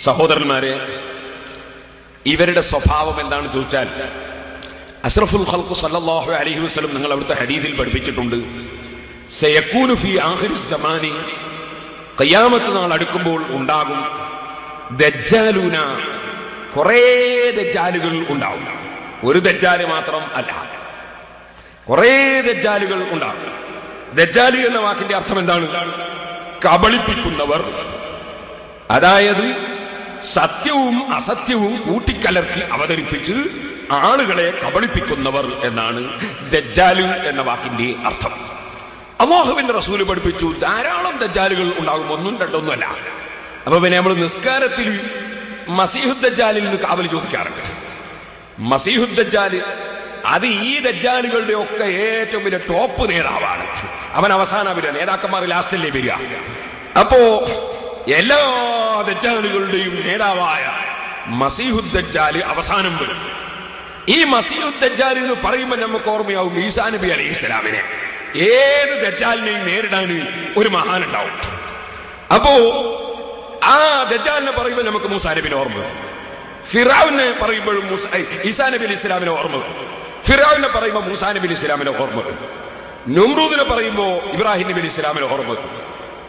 സഹോദരന്മാരെ, ഇവരുടെ സ്വഭാവം എന്താണെന്ന് ചോദിച്ചാൽ, അഷ്റഫുൽ ഖൽഖ് സല്ലല്ലാഹു അലൈഹി വസല്ലം നിങ്ങൾ അവിടുത്തെ ഹദീസിൽ പഠിപ്പിച്ചിട്ടുണ്ട്, സയകൂനു ഫീ ആഖിരി സമാനി, ഖിയാമത്ത് നാൾ അടുക്കുമ്പോൾ ഉണ്ടാകും ദജ്ജാലൂന, കുറേ ദജ്ജാലുകൾ ഉണ്ടാവും. ഒരു ദജ്ജാല് മാത്രം അല്ല, കുറേ ദജ്ജാലുകൾ ഉണ്ടാകും. ദജ്ജാലി എന്ന വാക്കിന്റെ അർത്ഥം എന്താണ്? കബളിപ്പിക്കുന്നവർ. അതായത് സത്യവും അസത്യവും കൂട്ടിക്കലർത്തി അവതരിപ്പിച്ച് ആളുകളെ കബളിപ്പിക്കുന്നവർ എന്നാണ് ദജ്ജാല് എന്ന വാക്കിന്റെ അർത്ഥം. അല്ലാഹുവിന്റെ റസൂല് പഠിപ്പിച്ചു ധാരാളം ദജ്ജാലുകൾ ഉണ്ടാകും, ഒന്നും രണ്ടൊന്നും അല്ല. അപ്പൊ പിന്നെ നമ്മൾ നിസ്കാരത്തിൽ മസീഹുദ് ദജ്ജാലിൽ നിന്ന് കാവൽ ചോദിക്കാറുണ്ട്. മസീഹുദ് ദജ്ജാല് അത് ഈ ദജ്ജാലുകളുടെ ഒക്കെ ഏറ്റവും വലിയ ടോപ്പ് നേതാവാണ്. അവൻ അവസാനം വരിക, നേതാക്കന്മാർ ലാസ്റ്റല്ലേ വരിക. അപ്പോ എല്ലാ ദജ്ജാലുകളുടെയും നേതാവായ മസീഹുദ് ദജ്ജാല് അവസാനം വരും. ഈ മസീഹുദ് ദജ്ജാൽ എന്ന് പറയുമ്പോൾ നമുക്ക് ഓർമ്മയാവും ഈസാ നബി അലൈഹി സ്വലാമിനെ. ഏത് ദജ്ജാലിനെയും നേരിടാൻ ഒരു മഹാൻ ഉണ്ടാവും. അപ്പോ ആ ദജ്ജാലിനെ പറയുമ്പോൾ നമുക്ക് മൂസാ നബിനെ ഓർമ്മ വരും. ഫിറഔനെ പറയുമ്പോഴും ഈസാ നബി അലൈഹി സ്വലാമിനെ ഓർമ്മ വരും. ഫിറഔനെ പറയുമ്പോൾ മൂസാ നബി അലൈഹി സ്വലാമിനെ ഓർമ്മ വരും. നമ്രൂദിനെ പറയുമ്പോൾ ഇബ്രാഹിം നബി അലൈഹി സ്വലാമിനെ ഓർമ്മ വരും.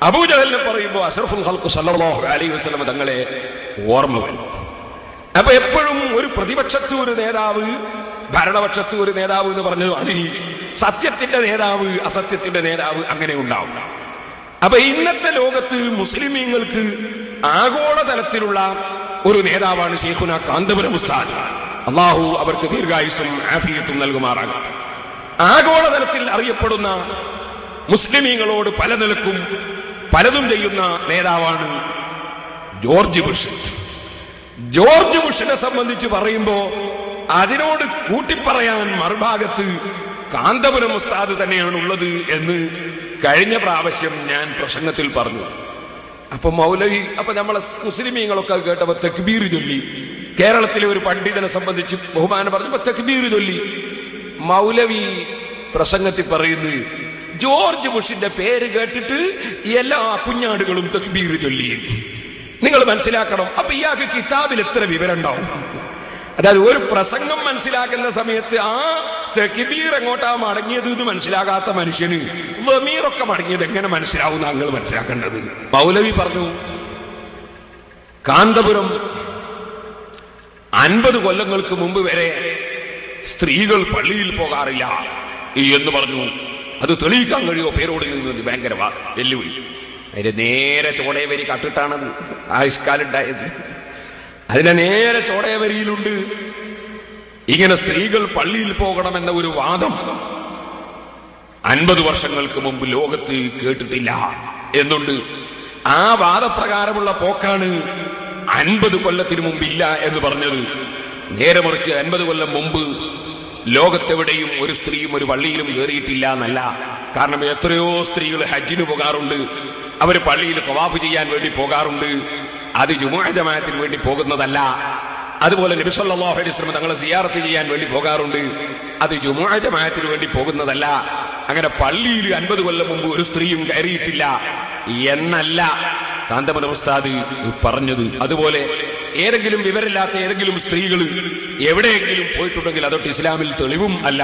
അബൂജഹലിനെ പറയുമ്പോൾ അഷ്റഫുൽ ഖൽഖ് സല്ലല്ലാഹു അലൈഹി വസല്ലം തങ്ങളെ ഓർമ്മ വരും. അപ്പൊ എപ്പോഴും ഒരു പ്രതിപക്ഷത്ത് ഒരു നേതാവ്, ഭരണപക്ഷത്ത് ഒരു നേതാവ് എന്ന് പറഞ്ഞത് അതിന് സത്യത്തിന്റെ നേതാവ്, അസത്യത്തിന്റെ നേതാവ് അങ്ങനെ ഉണ്ടാവും. അപ്പൊ ഇന്നത്തെ ലോകത്ത് മുസ്ലിമീങ്ങൾക്ക് ആഗോളതലത്തിലുള്ള ഒരു നേതാവാണ് ശൈഖുന കാന്തപുരം ഉസ്താദ്. അള്ളാഹു അവർക്ക് ദീർഘായുസ്സും ആഫിയത്തും നൽകുമാറാകട്ടെ. ആഗോളതലത്തിൽ അറിയപ്പെടുന്ന മുസ്ലിമീങ്ങളോട് പല നിലക്കും പലതും ചെയ്യുന്ന നേതാവാണ് ജോർജ് ബുഷ്. ജോർജ് ബുഷിനെ സംബന്ധിച്ച് പറയുമ്പോ അതിനോട് കൂട്ടിപ്പറയാൻ മറുഭാഗത്ത് കാന്തപുരം ഉസ്താദ് തന്നെയാണ് ഉള്ളത് എന്ന് കഴിഞ്ഞ പ്രാവശ്യം ഞാൻ പ്രസംഗത്തിൽ പറഞ്ഞു. അപ്പൊ മൗലവി, അപ്പൊ നമ്മളെ മുസ്ലിമീങ്ങളൊക്കെ കേട്ടപ്പോ തക്ബീർ ചൊല്ലി. കേരളത്തിലെ ഒരു പണ്ഡിതനെ സംബന്ധിച്ച് ബഹുമാനം പറഞ്ഞപ്പോ തക്ബീർ ചൊല്ലി. മൗലവി പ്രസംഗത്തിൽ പറയുന്നു, ജോർജ് ബുഷിന്റെ പേര് കേട്ടിട്ട് എല്ലാ കുഞ്ഞാടുകളും തക്ബീർ ചൊല്ലി. നിങ്ങൾ മനസ്സിലാക്കണം. അപ്പൊ ഇയാൾക്ക് കിതാബിൽ എത്ര വിവരം ഉണ്ടാവും? അതായത് ഒരു പ്രസംഗം മനസ്സിലാക്കുന്ന സമയത്ത് ആ തക്ബീർ എങ്ങോട്ടാ മടങ്ങിയത് എന്ന് മനസ്സിലാകാത്ത മനുഷ്യന് വമീറൊക്കെ മടങ്ങിയത് എങ്ങനെ മനസ്സിലാവും? നിങ്ങൾ മനസ്സിലാക്കേണ്ടത്. മൗലവി പറഞ്ഞു, കാന്തപുരം 50 കൊല്ലങ്ങൾക്ക് മുമ്പ് വരെ സ്ത്രീകൾ പള്ളിയിൽ പോകാറില്ല എന്ന് പറഞ്ഞു. അത് തെളിയിക്കാൻ കഴിയുമോ? പേരോട് നിന്ന് ഭയങ്കര വെല്ലുവിളി. അതിന്റെ നേരെ ചോടയവരി കട്ടിട്ടാണത് ആയുഷ്കാലുണ്ടായത്. അതിന്റെ നേരെ ചോടയവരിയിലുണ്ട് ഇങ്ങനെ സ്ത്രീകൾ പള്ളിയിൽ പോകണമെന്ന ഒരു വാദം 50 വർഷങ്ങൾക്ക് മുമ്പ് ലോകത്ത് കേട്ടിട്ടില്ല എന്നുണ്ട്. ആ വാദപ്രകാരമുള്ള പോക്കാണ് 50 കൊല്ലത്തിന് മുമ്പില്ല എന്ന് പറഞ്ഞത്. നേരെ മറിച്ച് 50 കൊല്ലം മുമ്പ് ലോകത്തെവിടെയും ഒരു സ്ത്രീയും ഒരു പള്ളിയിലും കയറിയിട്ടില്ല എന്നല്ല. കാരണം എത്രയോ സ്ത്രീകൾ ഹജ്ജിന് പോകാറുണ്ട്, അവർ പള്ളിയിൽ തവാഫ് ചെയ്യാൻ വേണ്ടി പോകാറുണ്ട്. അത് ജുമുഅ ജമാഅത്തിന് വേണ്ടി പോകുന്നതല്ല. അതുപോലെ നബി സല്ലല്ലാഹു അലൈഹി വസല്ലം തങ്ങളെ സിയാറത്ത് ചെയ്യാൻ വേണ്ടി പോകാറുണ്ട്, അത് ജുമുഅ ജമാഅത്തിന് വേണ്ടി പോകുന്നതല്ല. അങ്ങനെ പള്ളിയിൽ 50 കൊല്ലം മുമ്പ് ഒരു സ്ത്രീയും കയറിയിട്ടില്ല എന്നല്ല കാന്തപുരം ഉസ്താദ് പറഞ്ഞത്. അതുപോലെ ഏതെങ്കിലും വിവരമില്ലാത്ത ഏതെങ്കിലും സ്ത്രീകൾ എവിടെയെങ്കിലും പോയിട്ടുണ്ടെങ്കിൽ അതൊട്ട് ഇസ്ലാമിൽ തെളിവും അല്ല.